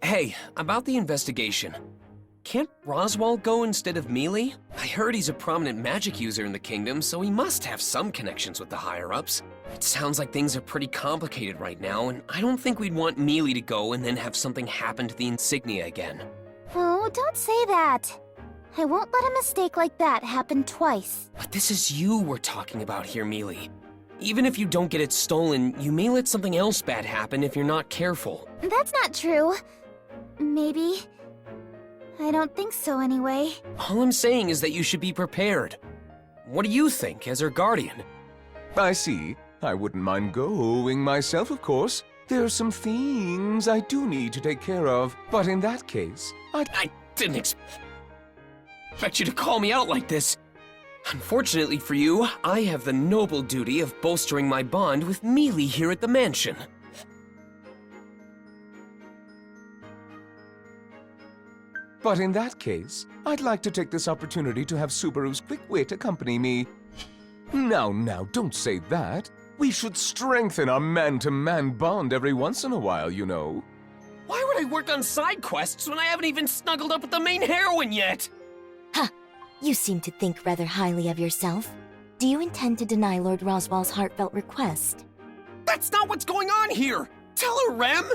Hey, about the investigation. Can't Roswaal go instead of Melty? I heard he's a prominent magic user in the kingdom, so he must have some connections with the higher-ups. It sounds like things are pretty complicated right now, and I don't think we'd want Melty to go and then have something happen to the insignia again. Oh, don't say that. I won't let a mistake like that happen twice. But this is you we're talking about here, Melty. Even if you don't get it stolen, you may let something else bad happen if you're not careful. That's not true. Maybe. I don't think so anyway. All I'm saying is that you should be prepared. What do you think, as her guardian? I see. I wouldn't mind going myself, of course. There are some things I do need to take care of, but in that case, I didn't expect you to call me out like this. Unfortunately for you, I have the noble duty of bolstering my bond with Melty here at the mansion. But in that case, I'd like to take this opportunity to have Subaru's quick wit accompany me. Now, don't say that. We should strengthen our man-to-man bond every once in a while, you know. Why would I work on side quests when I haven't even snuggled up with the main heroine yet? Ha! You seem to think rather highly of yourself. Do you intend to deny Lord Roswaal's heartfelt request? That's not what's going on here! Tell her, Rem!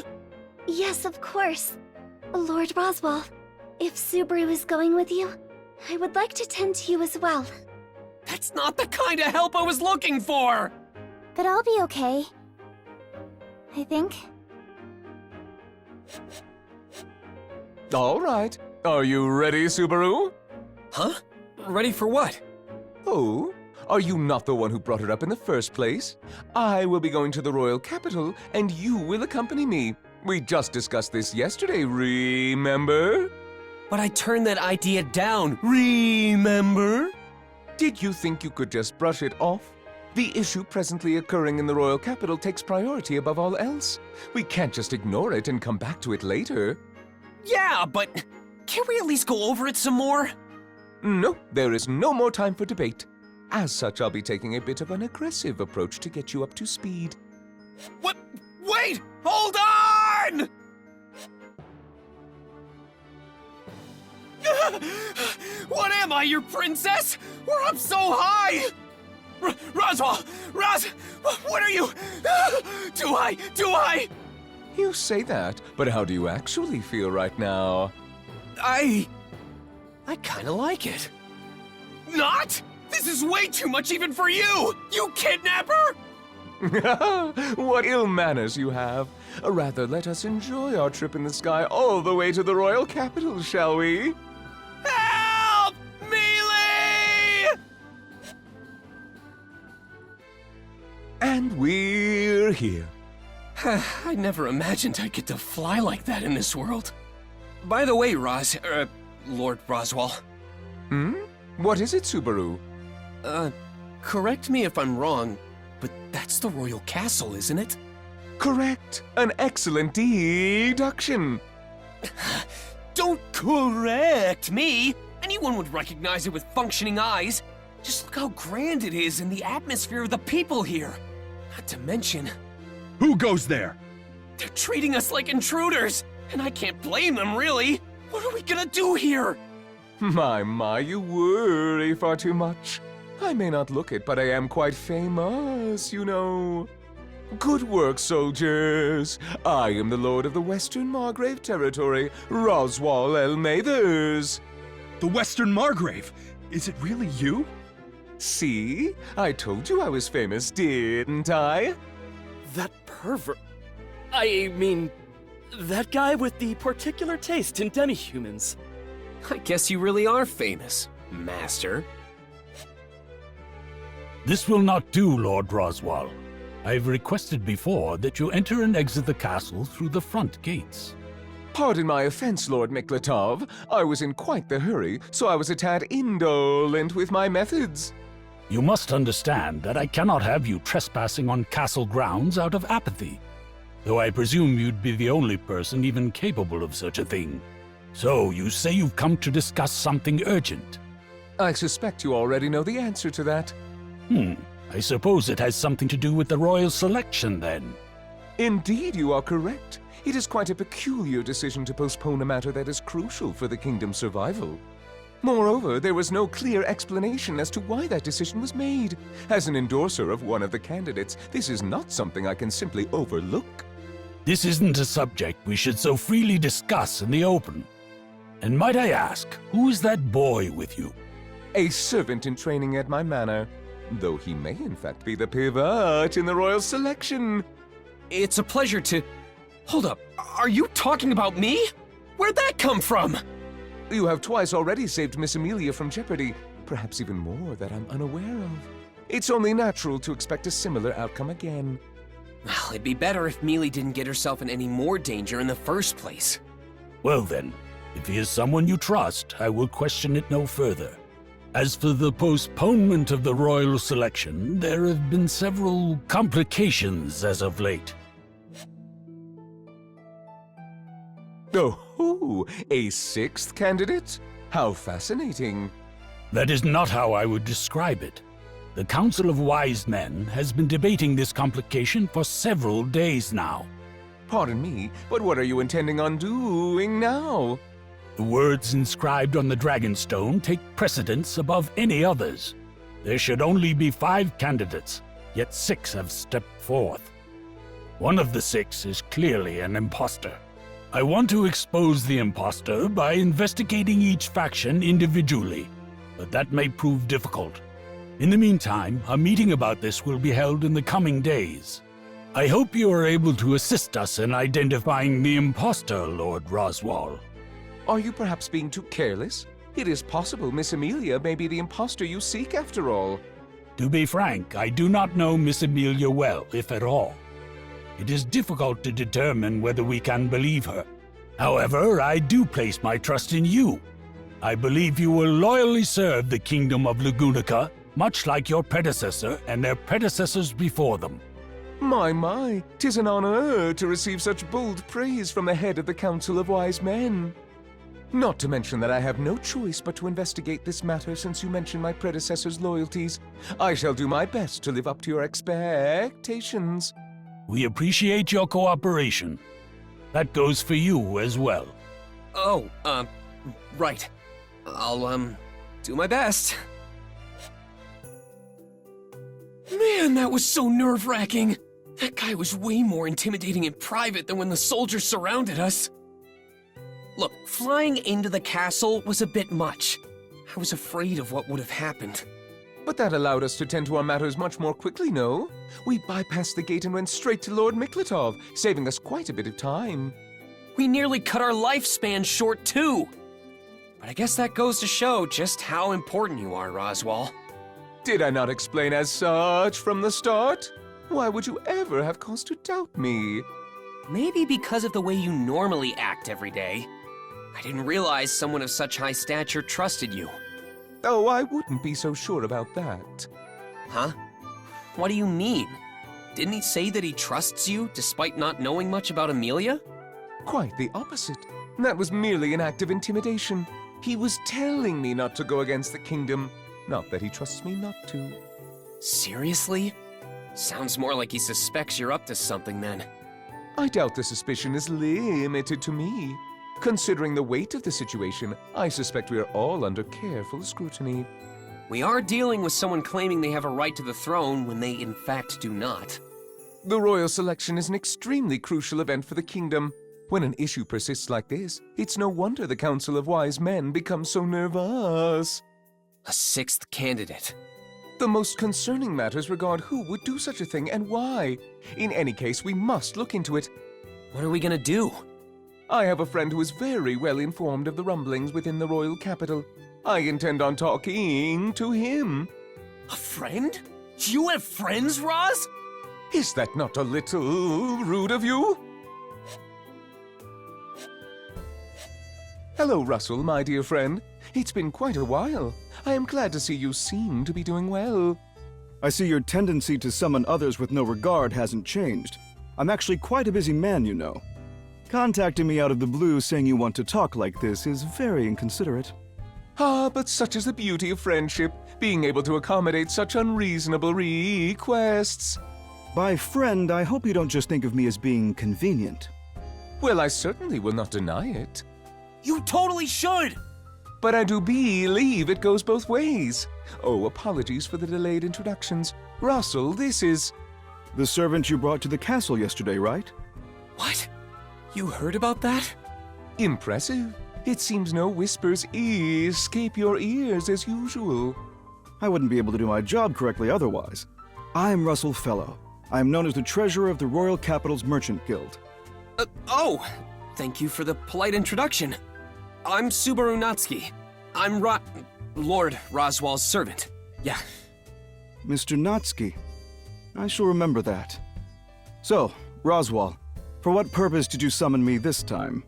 Yes, of course. Lord Roswaal, if Subaru is going with you, I would like to tend to you as well. That's not the kind of help I was looking for! But I'll be okay. I think. All right. Are you ready, Subaru? Huh? Ready for what? Oh, are you not the one who brought it up in the first place? I will be going to the royal capital, and you will accompany me. We just discussed this yesterday, remember? But I turned that idea down, remember? Did you think you could just brush it off? The issue presently occurring in the royal capital takes priority above all else. We can't just ignore it and come back to it later. Yeah, but can't we at least go over it some more? No, there is no more time for debate. As such, I'll be taking a bit of an aggressive approach to get you up to speed. What? Wait! Hold on! What am I, your princess? We're up so high! Roswaal! What are you? Do I? You say that, but how do you actually feel right now? I kinda like it. Not? This is way too much even for you! You kidnapper! What ill manners you have. Rather, let us enjoy our trip in the sky all the way to the royal capital, shall we? Help! Melty! And we're here. I never imagined I'd get to fly like that in this world. By the way, Lord Roswaal. What is it, Subaru? Correct me if I'm wrong, but that's the royal castle, isn't it? Correct. An excellent deduction. Don't correct me! Anyone would recognize it with functioning eyes. Just look how grand it is and the atmosphere of the people here. Not to mention, Who goes there? they're treating us like intruders, and I can't blame them, really. What are we gonna do here? My, you worry far too much. I may not look it, but I am quite famous, you know. Good work, soldiers. I am the Lord of the Western Margrave Territory, Roswaal El Mathers. The Western Margrave. Is it really you? See? I told you I was famous, didn't I? That pervert. I mean, that guy with the particular taste in demi-humans. I guess you really are famous, Master. This will not do, Lord Roswaal. I've requested before that you enter and exit the castle through the front gates. Pardon my offense, Lord Miklatov. I was in quite the hurry, so I was a tad indolent with my methods. You must understand that I cannot have you trespassing on castle grounds out of apathy, though I presume you'd be the only person even capable of such a thing. So, you say you've come to discuss something urgent. I suspect you already know the answer to that. I suppose it has something to do with the royal selection, then. Indeed, you are correct. It is quite a peculiar decision to postpone a matter that is crucial for the kingdom's survival. Moreover, there was no clear explanation as to why that decision was made. As an endorser of one of the candidates, this is not something I can simply overlook. This isn't a subject we should so freely discuss in the open. And might I ask, who is that boy with you? A servant in training at my manor, though he may in fact be the pivot in the royal selection. It's a pleasure to... Hold up, are you talking about me? Where'd that come from? You have twice already saved Miss Amelia from jeopardy, perhaps even more that I'm unaware of. It's only natural to expect a similar outcome again. Well, it'd be better if Mealy didn't get herself in any more danger in the first place. Well then, if he is someone you trust, I will question it no further. As for the postponement of the royal selection, there have been several complications as of late. Oh, a sixth candidate? How fascinating. That is not how I would describe it. The Council of Wise Men has been debating this complication for several days now. Pardon me, but what are you intending on doing now? The words inscribed on the Dragonstone take precedence above any others. There should only be 5 candidates, yet 6 have stepped forth. One of the 6 is clearly an imposter. I want to expose the imposter by investigating each faction individually, but that may prove difficult. In the meantime, a meeting about this will be held in the coming days. I hope you are able to assist us in identifying the imposter, Lord Roswaal. Are you perhaps being too careless? It is possible Miss Amelia may be the imposter you seek after all. To be frank, I do not know Miss Amelia well, if at all. It is difficult to determine whether we can believe her. However, I do place my trust in you. I believe you will loyally serve the Kingdom of Lagunica, much like your predecessor and their predecessors before them. My, 'tis an honor to receive such bold praise from the head of the Council of Wise Men. Not to mention that I have no choice but to investigate this matter since you mentioned my predecessor's loyalties. I shall do my best to live up to your expectations. We appreciate your cooperation. That goes for you as well. Oh, right. I'll, do my best. Man, that was so nerve-wracking. That guy was way more intimidating in private than when the soldiers surrounded us. Look, flying into the castle was a bit much. I was afraid of what would have happened. But that allowed us to tend to our matters much more quickly, no? We bypassed the gate and went straight to Lord Miklatov, saving us quite a bit of time. We nearly cut our lifespan short, too. But I guess that goes to show just how important you are, Roswaal. Did I not explain as such from the start? Why would you ever have cause to doubt me? Maybe because of the way you normally act every day. I didn't realize someone of such high stature trusted you. Oh, I wouldn't be so sure about that. Huh? What do you mean? Didn't he say that he trusts you despite not knowing much about Amelia? Quite the opposite. That was merely an act of intimidation. He was telling me not to go against the kingdom, not that he trusts me not to. Seriously? Sounds more like he suspects you're up to something then. I doubt the suspicion is limited to me. Considering the weight of the situation, I suspect we are all under careful scrutiny. We are dealing with someone claiming they have a right to the throne when they in fact do not. The royal selection is an extremely crucial event for the kingdom. When an issue persists like this, it's no wonder the Council of Wise Men becomes so nervous. A 6th candidate. The most concerning matters regard who would do such a thing and why. In any case, we must look into it. What are we gonna do? I have a friend who is very well informed of the rumblings within the royal capital. I intend on talking to him. A friend? You have friends, Roz? Is that not a little rude of you? Hello, Russell, my dear friend. It's been quite a while. I am glad to see you seem to be doing well. I see your tendency to summon others with no regard hasn't changed. I'm actually quite a busy man, you know. Contacting me out of the blue saying you want to talk like this is very inconsiderate. Ah, but such is the beauty of friendship, being able to accommodate such unreasonable requests. By friend, I hope you don't just think of me as being convenient. Well, I certainly will not deny it. You totally should! But I do believe it goes both ways. Oh, apologies for the delayed introductions. Russell, this is... The servant you brought to the castle yesterday, right? What? You heard about that? impressive. It seems no whispers escape your ears as usual. I wouldn't be able to do my job correctly otherwise. I'm Russell Fellow. I am known as the treasurer of the Royal Capital's Merchant Guild. Oh, thank you for the polite introduction. I'm Subaru Natsuki. I'm Lord Roswaal's servant. Yeah. Mr. Natsuki. I shall remember that. So, Roswaal, for what purpose did you summon me this time?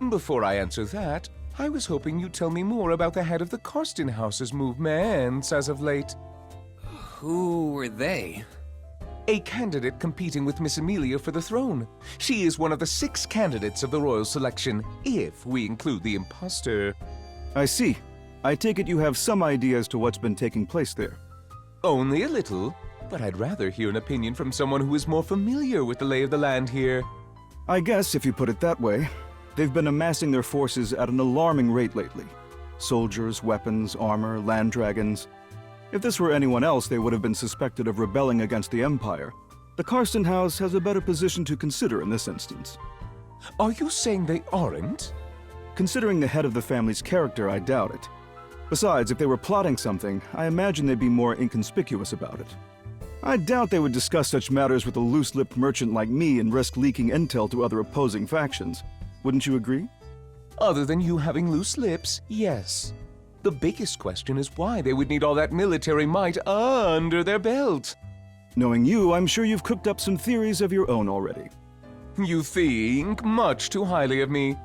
Before I answer that, I was hoping you'd tell me more about the head of the Karsten House's movements as of late. Who were they? A candidate competing with Miss Amelia for the throne. She is one of the 6 candidates of the royal selection, if we include the imposter. I see. I take it you have some idea as to what's been taking place there. Only a little, but I'd rather hear an opinion from someone who is more familiar with the lay of the land here. I guess, if you put it that way, they've been amassing their forces at an alarming rate lately. Soldiers, weapons, armor, land dragons. If this were anyone else, they would have been suspected of rebelling against the Empire. The Karsten House has a better position to consider in this instance. Are you saying they aren't? Considering the head of the family's character, I doubt it. Besides, if they were plotting something, I imagine they'd be more inconspicuous about it. I doubt they would discuss such matters with a loose-lipped merchant like me and risk leaking intel to other opposing factions. Wouldn't you agree? Other than you having loose lips, yes. The biggest question is why they would need all that military might under their belt. Knowing you, I'm sure you've cooked up some theories of your own already. You think much too highly of me.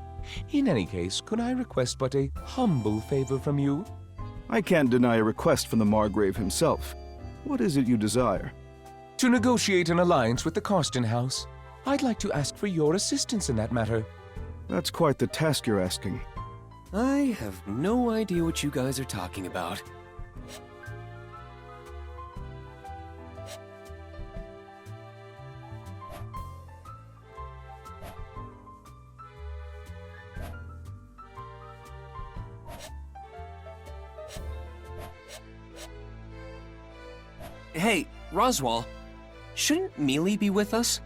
In any case, could I request but a humble favor from you? I can't deny a request from the Margrave himself. What is it you desire? To negotiate an alliance with the Karsten House. I'd like to ask for your assistance in that matter. That's quite the task you're asking. I have no idea what you guys are talking about. Hey, Roswaal, shouldn't Mealy be with us?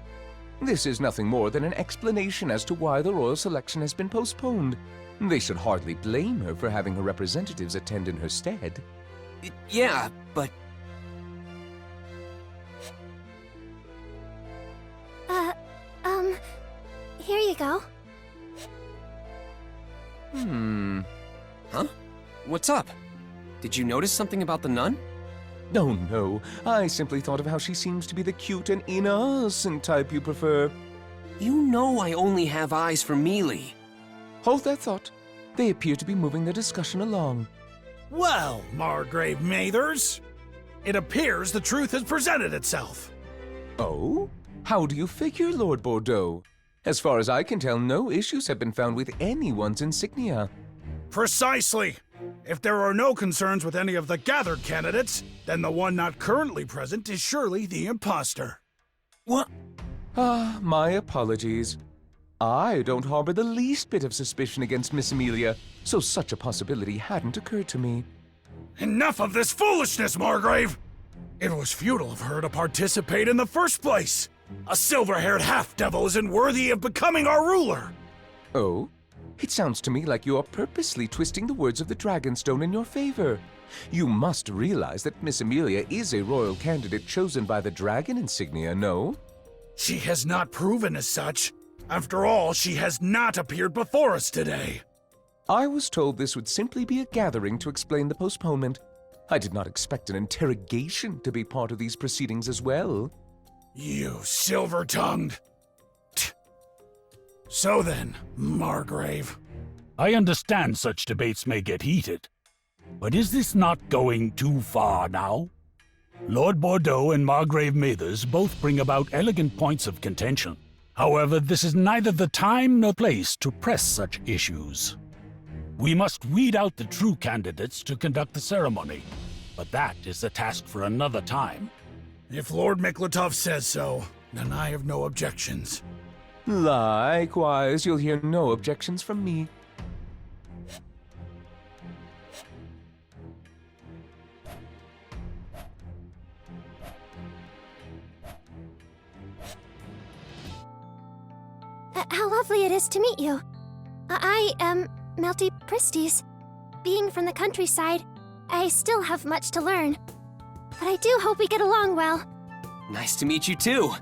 This is nothing more than an explanation as to why the royal selection has been postponed. They should hardly blame her for having her representatives attend in her stead. Yeah, but... Here you go. Huh? What's up? Did you notice something about the nun? Oh no, I simply thought of how she seems to be the cute and innocent type you prefer. You know I only have eyes for Mealy. Hold that thought. They appear to be moving the discussion along. Well, Margrave Mathers, it appears the truth has presented itself. Oh? How do you figure, Lord Bordeaux? As far as I can tell, no issues have been found with anyone's insignia. Precisely. If there are no concerns with any of the gathered candidates, then the one not currently present is surely the imposter. What? Ah, my apologies. I don't harbor the least bit of suspicion against Miss Amelia, so such a possibility hadn't occurred to me. Enough of this foolishness, Margrave! It was futile of her to participate in the first place. A silver-haired half-devil isn't worthy of becoming our ruler. Oh? It sounds to me like you are purposely twisting the words of the Dragonstone in your favor. You must realize that Miss Amelia is a royal candidate chosen by the dragon insignia, no? She has not proven as such. After all, she has not appeared before us today. I was told this would simply be a gathering to explain the postponement. I did not expect an interrogation to be part of these proceedings as well. You silver-tongued. So then, Margrave. I understand such debates may get heated, but is this not going too far now? Lord Bordeaux and Margrave Mathers both bring about elegant points of contention. However, this is neither the time nor place to press such issues. We must weed out the true candidates to conduct the ceremony, but that is a task for another time. If Lord Miklatov says so, then I have no objections. Likewise, you'll hear no objections from me. How lovely it is to meet you. I am Melty Pristis. Being from the countryside, I still have much to learn. But I do hope we get along well. Nice to meet you too.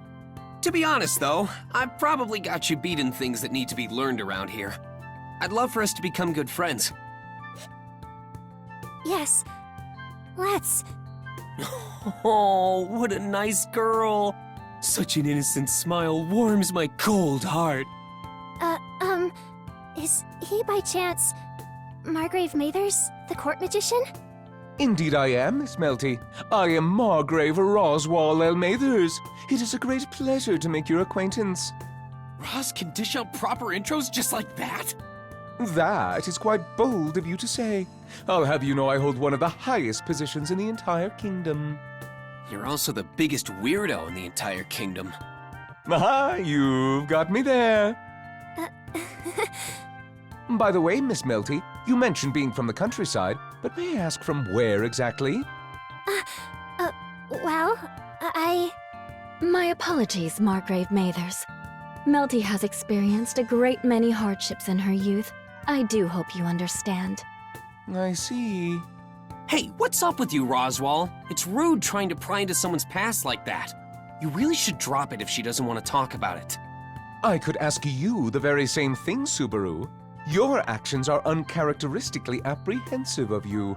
To be honest though, I've probably got you beat in things that need to be learned around here. I'd love for us to become good friends. Yes. Let's. Oh, what a nice girl. Such an innocent smile warms my cold heart. Is he by chance Margrave Mathers, the court magician? Indeed I am, Miss Melty. I am Margrave Roswaal Mathers. It is a great pleasure to make your acquaintance. Roz can dish out proper intros just like that? That is quite bold of you to say. I'll have you know I hold one of the highest positions in the entire kingdom. You're also the biggest weirdo in the entire kingdom. Aha, you've got me there. By the way, Miss Melty, you mentioned being from the countryside, but may I ask from where exactly? Well, My apologies, Margrave Mathers. Melty has experienced a great many hardships in her youth. I do hope you understand. I see. Hey, what's up with you, Roswaal? It's rude trying to pry into someone's past like that. You really should drop it if she doesn't want to talk about it. I could ask you the very same thing, Subaru. Your actions are uncharacteristically apprehensive of you.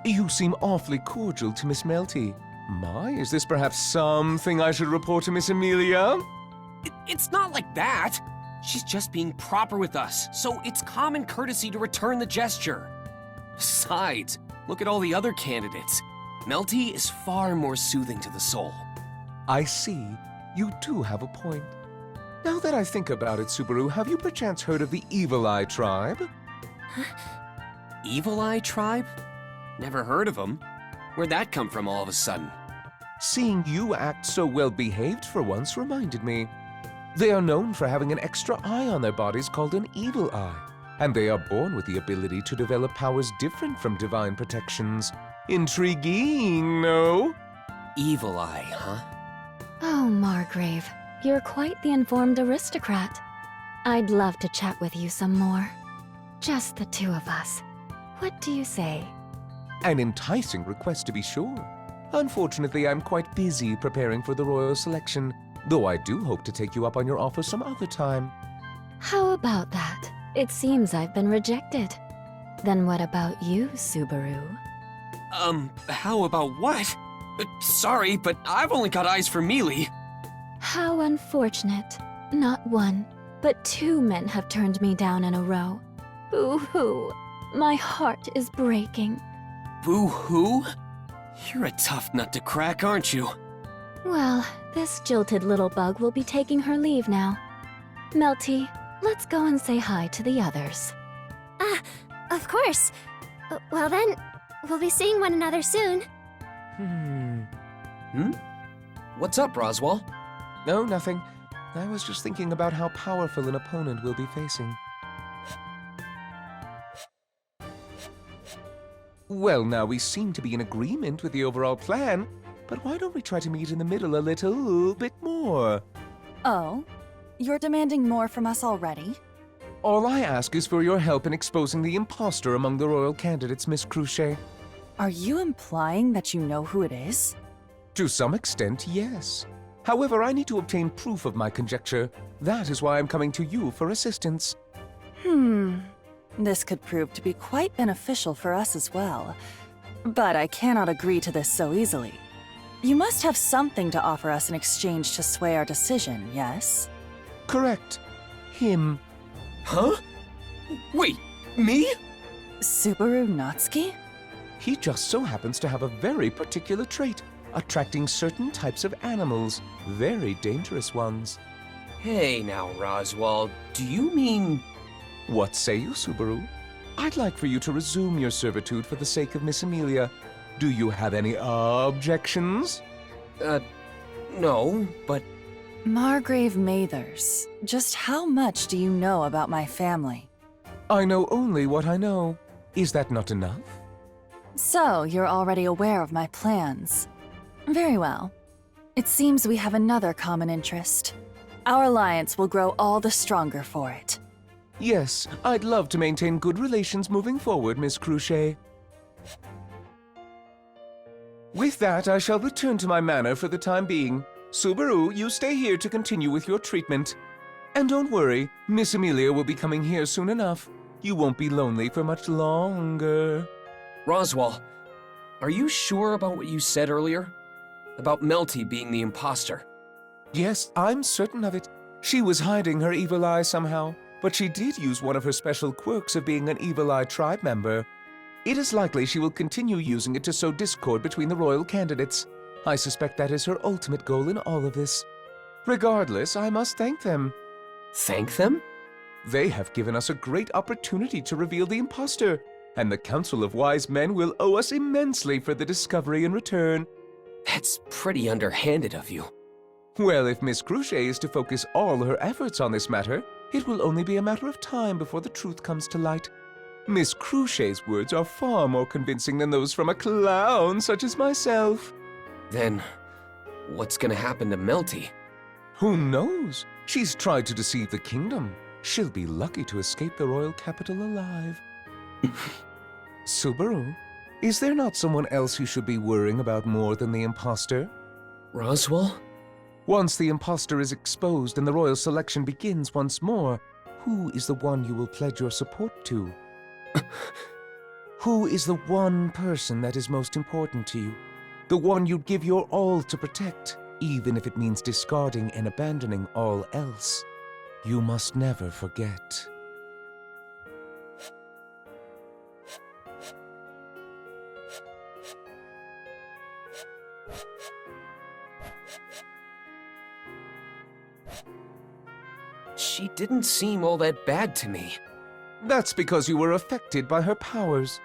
You seem awfully cordial to Miss Melty. My, is this perhaps something I should report to Miss Amelia? It's not like that. She's just being proper with us, so it's common courtesy to return the gesture. Besides, look at all the other candidates. Melty is far more soothing to the soul. I see. You do have a point. Now that I think about it, Subaru, have you perchance heard of the Evil Eye tribe? Evil Eye Tribe? Never heard of them. Where'd that come from all of a sudden? Seeing you act so well behaved for once reminded me. They are known for having an extra eye on their bodies called an evil eye, and they are born with the ability to develop powers different from divine protections. Intriguing, no? Evil Eye, huh? Oh, Margrave, you're quite the informed aristocrat. I'd love to chat with you some more. Just the two of us. What do you say? An enticing request, to be sure. Unfortunately, I'm quite busy preparing for the royal selection, though I do hope to take you up on your offer some other time. How about that? It seems I've been rejected. Then what about you, Subaru? How about what? Sorry, but I've only got eyes for Mealy. How unfortunate. Not one, but two men have turned me down in a row. Boo-hoo. My heart is breaking. Boo-hoo? You're a tough nut to crack, aren't you? Well, this jilted little bug will be taking her leave now. Melty, let's go and say hi to the others. Of course. Well then, we'll be seeing one another soon. What's up, Roswaal? No, nothing. I was just thinking about how powerful an opponent we'll be facing. Well, now we seem to be in agreement with the overall plan, but why don't we try to meet in the middle a little bit more? Oh? You're demanding more from us already? All I ask is for your help in exposing the imposter among the royal candidates, Miss Cruchet. Are you implying that you know who it is? To some extent, yes. However, I need to obtain proof of my conjecture. That is why I'm coming to you for assistance. This could prove to be quite beneficial for us as well. But I cannot agree to this so easily. You must have something to offer us in exchange to sway our decision, yes? Correct. Him. Huh? Wait, me? Subaru Natsuki? He just so happens to have a very particular trait, attracting certain types of animals, very dangerous ones. Hey now, Roswaal, do you mean... What say you, Subaru? I'd like for you to resume your servitude for the sake of Miss Amelia. Do you have any objections? No, but Margrave Mathers, just how much do you know about my family? I know only what I know. Is that not enough? So, you're already aware of my plans. Very well. It seems we have another common interest. Our alliance will grow all the stronger for it. Yes, I'd love to maintain good relations moving forward, Miss Cruchet. With that, I shall return to my manor for the time being. Subaru, you stay here to continue with your treatment. And don't worry, Miss Amelia will be coming here soon enough. You won't be lonely for much longer. Roswaal, are you sure about what you said earlier? About Melty being the imposter? Yes, I'm certain of it. She was hiding her evil eye somehow, but she did use one of her special quirks of being an Evil Eye tribe member. It is likely she will continue using it to sow discord between the royal candidates. I suspect that is her ultimate goal in all of this. Regardless, I must thank them. Thank them? They have given us a great opportunity to reveal the imposter, and the Council of Wise Men will owe us immensely for the discovery in return. That's pretty underhanded of you. Well, if Miss Cruchet is to focus all her efforts on this matter, it will only be a matter of time before the truth comes to light. Miss Cruchet's words are far more convincing than those from a clown such as myself. Then, what's gonna happen to Melty? Who knows? She's tried to deceive the kingdom. She'll be lucky to escape the royal capital alive. Subaru, is there not someone else you should be worrying about more than the imposter? Roswaal? Once the imposter is exposed and the royal selection begins once more, who is the one you will pledge your support to? Who is the one person that is most important to you? The one you'd give your all to protect, even if it means discarding and abandoning all else. You must never forget. She didn't seem all that bad to me. That's because you were affected by her powers.